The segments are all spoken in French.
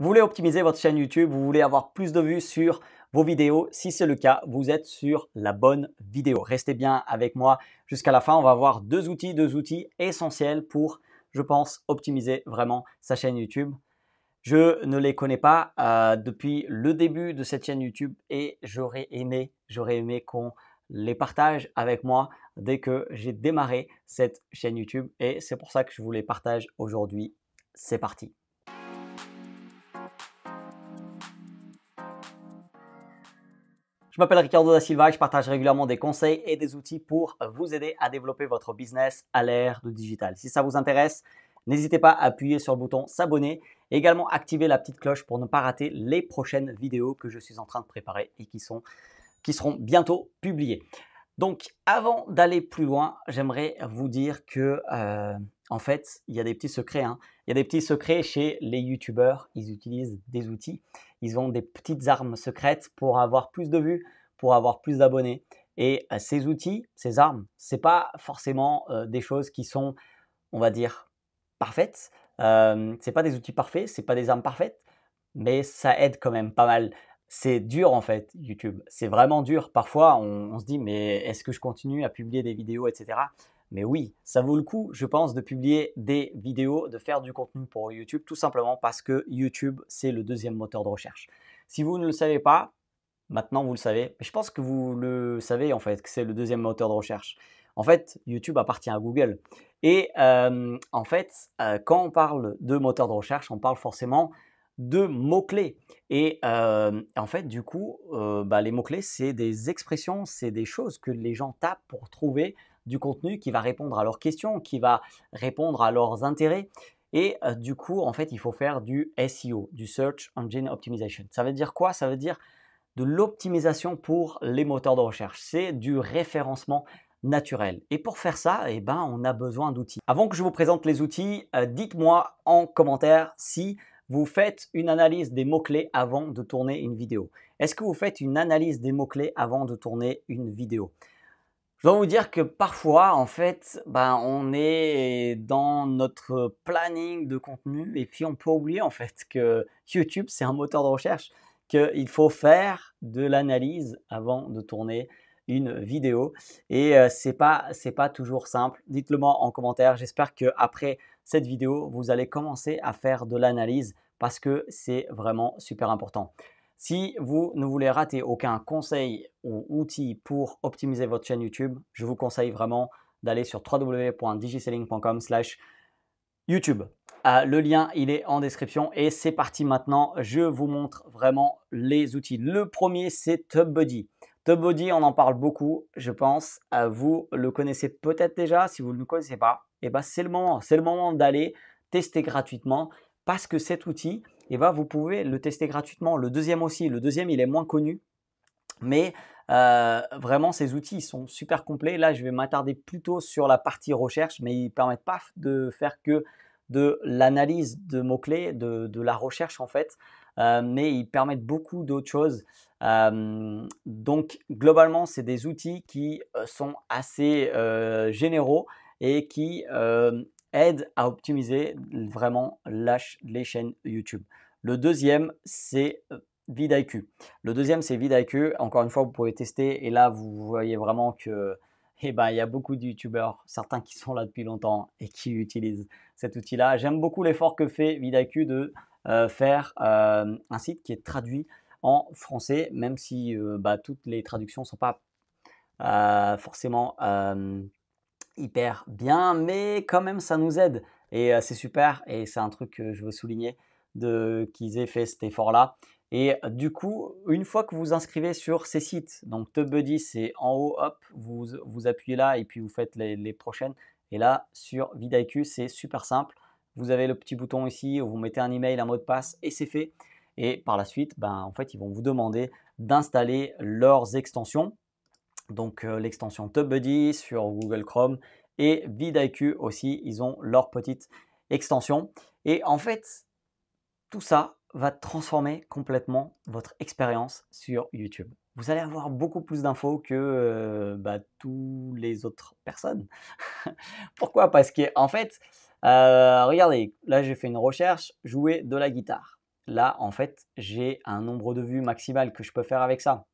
Vous voulez optimiser votre chaîne YouTube, vous voulez avoir plus de vues sur vos vidéos. Si c'est le cas, vous êtes sur la bonne vidéo. Restez bien avec moi jusqu'à la fin. On va voir deux outils essentiels pour, je pense, optimiser vraiment sa chaîne YouTube. Je ne les connais pas depuis le début de cette chaîne YouTube et j'aurais aimé qu'on les partage avec moi dès que j'ai démarré cette chaîne YouTube et c'est pour ça que je vous les partage aujourd'hui. C'est parti. Je m'appelle Ricardo da Silva et je partage régulièrement des conseils et des outils pour vous aider à développer votre business à l'ère du digital. Si ça vous intéresse, n'hésitez pas à appuyer sur le bouton s'abonner et également activer la petite cloche pour ne pas rater les prochaines vidéos que je suis en train de préparer et qui seront bientôt publiées. Donc, avant d'aller plus loin, j'aimerais vous dire que, en fait, il y a des petits secrets, hein. Il y a des petits secrets chez les youtubeurs. Ils utilisent des outils. Ils ont des petites armes secrètes pour avoir plus de vues, pour avoir plus d'abonnés. Et ces outils, ces armes, c'est pas forcément des choses qui sont, on va dire, parfaites. C'est pas des outils parfaits, c'est pas des armes parfaites, mais ça aide quand même pas mal. C'est dur en fait, YouTube. C'est vraiment dur. Parfois, on se dit, mais est-ce que je continue à publier des vidéos, etc. Mais oui, ça vaut le coup, je pense, de publier des vidéos, de faire du contenu pour YouTube, tout simplement parce que YouTube, c'est le deuxième moteur de recherche. Si vous ne le savez pas, maintenant vous le savez. Mais je pense que vous le savez en fait, que c'est le deuxième moteur de recherche. En fait, YouTube appartient à Google. Et en fait, quand on parle de moteur de recherche, on parle forcément de mots-clés. Et en fait, du coup, les mots-clés, c'est des expressions, c'est des choses que les gens tapent pour trouver du contenu qui va répondre à leurs questions, qui va répondre à leurs intérêts. Et du coup, en fait, il faut faire du SEO, du Search Engine Optimization. Ça veut dire quoi? Ça veut dire de l'optimisation pour les moteurs de recherche. C'est du référencement naturel. Et pour faire ça, eh ben, on a besoin d'outils. Avant que je vous présente les outils, dites-moi en commentaire si vous faites une analyse des mots-clés avant de tourner une vidéo. Est-ce que vous faites une analyse des mots-clés avant de tourner une vidéo? Je dois vous dire que parfois, en fait, on est dans notre planning de contenu et puis on peut oublier en fait que YouTube, c'est un moteur de recherche, qu'il faut faire de l'analyse avant de tourner une vidéo et c'est pas toujours simple. Dites-le moi en commentaire. J'espère qu'après cette vidéo, vous allez commencer à faire de l'analyse parce que c'est vraiment super important. Si vous ne voulez rater aucun conseil ou outil pour optimiser votre chaîne YouTube, je vous conseille vraiment d'aller sur www.digiselling.com/YouTube. Le lien, il est en description et c'est parti maintenant. Je vous montre vraiment les outils. Le premier, c'est TubeBuddy. TubeBuddy, on en parle beaucoup, je pense. Vous le connaissez peut-être déjà. Si vous ne le connaissez pas, eh ben, c'est le moment. C'est le moment d'aller tester gratuitement parce que cet outil, eh ben, vous pouvez le tester gratuitement. Le deuxième aussi. Le deuxième, il est moins connu. Mais vraiment, ces outils ils sont super complets. Là, je vais m'attarder plutôt sur la partie recherche, mais ils ne permettent pas de faire que de l'analyse de mots-clés, de la recherche en fait, mais ils permettent beaucoup d'autres choses. Donc, globalement, c'est des outils qui sont assez généraux et qui aident à optimiser vraiment les chaînes YouTube. Le deuxième, c'est vidIQ. Le deuxième, c'est vidIQ. Encore une fois, vous pouvez tester et là, vous voyez vraiment que il y a beaucoup de youtubeurs, certains qui sont là depuis longtemps et qui utilisent cet outil-là. J'aime beaucoup l'effort que fait vidIQ de faire un site qui est traduit en français, même si toutes les traductions ne sont pas forcément hyper bien, mais quand même, ça nous aide. Et c'est super et c'est un truc que je veux souligner qu'ils aient fait cet effort-là. Et du coup, une fois que vous inscrivez sur ces sites, donc TubeBuddy, c'est en haut, hop, vous appuyez là et puis vous faites les prochaines. Et là, sur vidIQ, c'est super simple. Vous avez le petit bouton ici où vous mettez un email, un mot de passe et c'est fait. Et par la suite, en fait, ils vont vous demander d'installer leurs extensions. Donc l'extension TubeBuddy sur Google Chrome et vidIQ aussi, ils ont leur petite extension. Et en fait, tout ça va transformer complètement votre expérience sur YouTube. Vous allez avoir beaucoup plus d'infos que tous les autres personnes. Pourquoi? Parce que en fait, regardez, là j'ai fait une recherche, jouer de la guitare. là, en fait, j'ai un nombre de vues maximal que je peux faire avec ça.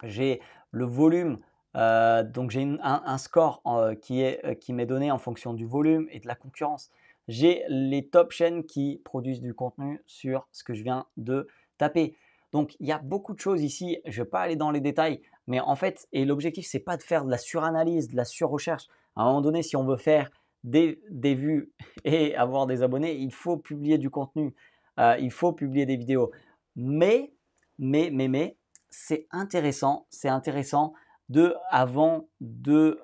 J'ai le volume, donc j'ai un score qui m'est donné en fonction du volume et de la concurrence. J'ai les top chaînes qui produisent du contenu sur ce que je viens de taper. Donc il y a beaucoup de choses ici, je ne vais pas aller dans les détails, mais en fait, et l'objectif, c'est pas de faire de la suranalyse, de la surrecherche. À un moment donné, si on veut faire des vues et avoir des abonnés, il faut publier du contenu, il faut publier des vidéos. Mais, c'est intéressant avant de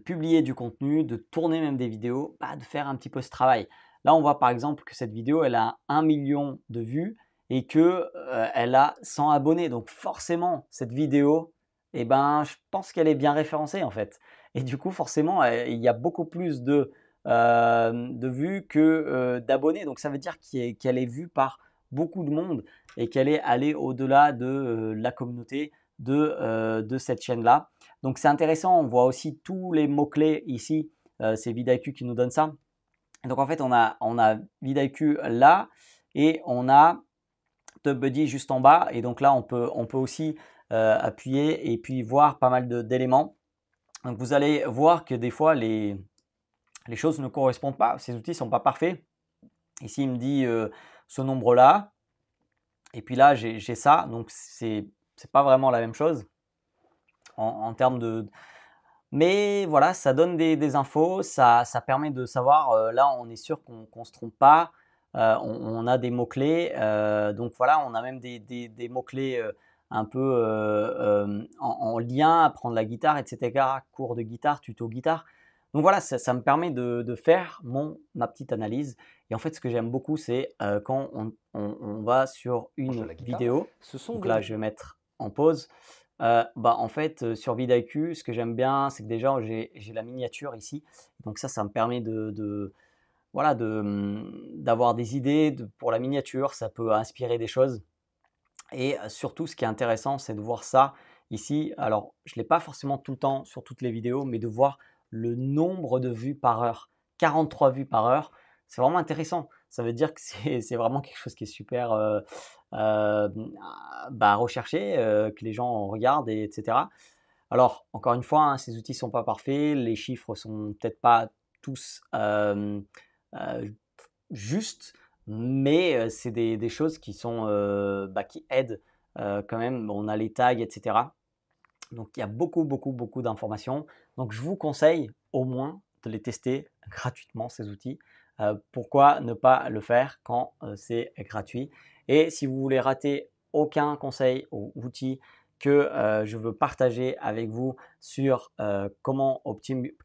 publier du contenu, de tourner même des vidéos, de faire un petit peu ce travail. Là, on voit par exemple que cette vidéo, elle a 1 million de vues et qu'elle a 100 abonnés. Donc forcément, cette vidéo, je pense qu'elle est bien référencée en fait. Et du coup, forcément, il y a beaucoup plus de vues que d'abonnés. Donc ça veut dire qu'elle est vue par beaucoup de monde et qu'elle est allée au-delà de la communauté de cette chaîne-là. Donc c'est intéressant, on voit aussi tous les mots-clés ici, c'est vidIQ qui nous donne ça. Donc en fait, on a vidIQ là et on a TubBuddy juste en bas. Et donc là, on peut aussi appuyer et puis voir pas mal d'éléments. Donc vous allez voir que des fois, les choses ne correspondent pas, ces outils ne sont pas parfaits. Ici, il me dit ce nombre-là. Et puis là, j'ai ça, donc c'est pas vraiment la même chose en termes de… Mais voilà, ça donne des infos, ça permet de savoir, là on est sûr qu'on ne se trompe pas, on a des mots-clés, donc voilà, on a même des mots-clés un peu en lien, apprendre la guitare, etc., cours de guitare, tuto guitare. Donc voilà, ça me permet de faire ma petite analyse. Et en fait, ce que j'aime beaucoup, c'est quand on va sur une vidéo. Donc là, je vais mettre en pause. En fait, sur vidIQ, ce que j'aime bien, c'est que déjà, j'ai la miniature ici. Donc ça me permet voilà, d'avoir des idées pour la miniature. Ça peut inspirer des choses. Et surtout, ce qui est intéressant, c'est de voir ça ici. Alors, je ne l'ai pas forcément tout le temps sur toutes les vidéos, mais de voir le nombre de vues par heure. 43 vues par heure, c'est vraiment intéressant. Ça veut dire que c'est vraiment quelque chose qui est super recherché, que les gens regardent, etc. Alors, encore une fois, hein, ces outils ne sont pas parfaits, les chiffres ne sont peut-être pas tous justes, mais c'est des choses qui sont qui aident quand même. On a les tags, etc. Donc il y a beaucoup d'informations. Donc je vous conseille au moins de les tester gratuitement, ces outils. Pourquoi ne pas le faire quand c'est gratuit? Et si vous voulez rater aucun conseil ou outil que je veux partager avec vous sur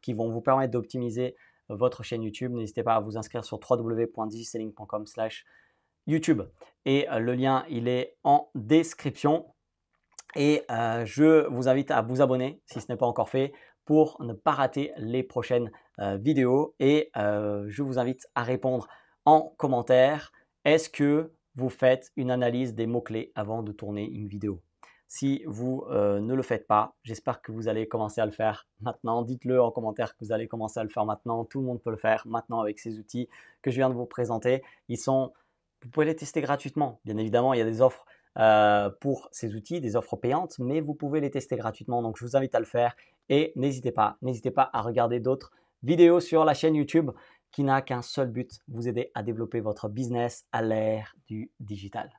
qui vont vous permettre d'optimiser votre chaîne YouTube, n'hésitez pas à vous inscrire sur www.digiselling.com/YouTube. Et le lien, il est en description. Et je vous invite à vous abonner si ce n'est pas encore fait pour ne pas rater les prochaines vidéos. Et je vous invite à répondre en commentaire. Est-ce que vous faites une analyse des mots-clés avant de tourner une vidéo? Si vous ne le faites pas, j'espère que vous allez commencer à le faire maintenant. Dites-le en commentaire que vous allez commencer à le faire maintenant. Tout le monde peut le faire maintenant avec ces outils que je viens de vous présenter. Vous pouvez les tester gratuitement. Bien évidemment, il y a des offres pour ces outils, des offres payantes, mais vous pouvez les tester gratuitement. Donc, je vous invite à le faire et n'hésitez pas à regarder d'autres vidéos sur la chaîne YouTube qui n'a qu'un seul but, vous aider à développer votre business à l'ère du digital.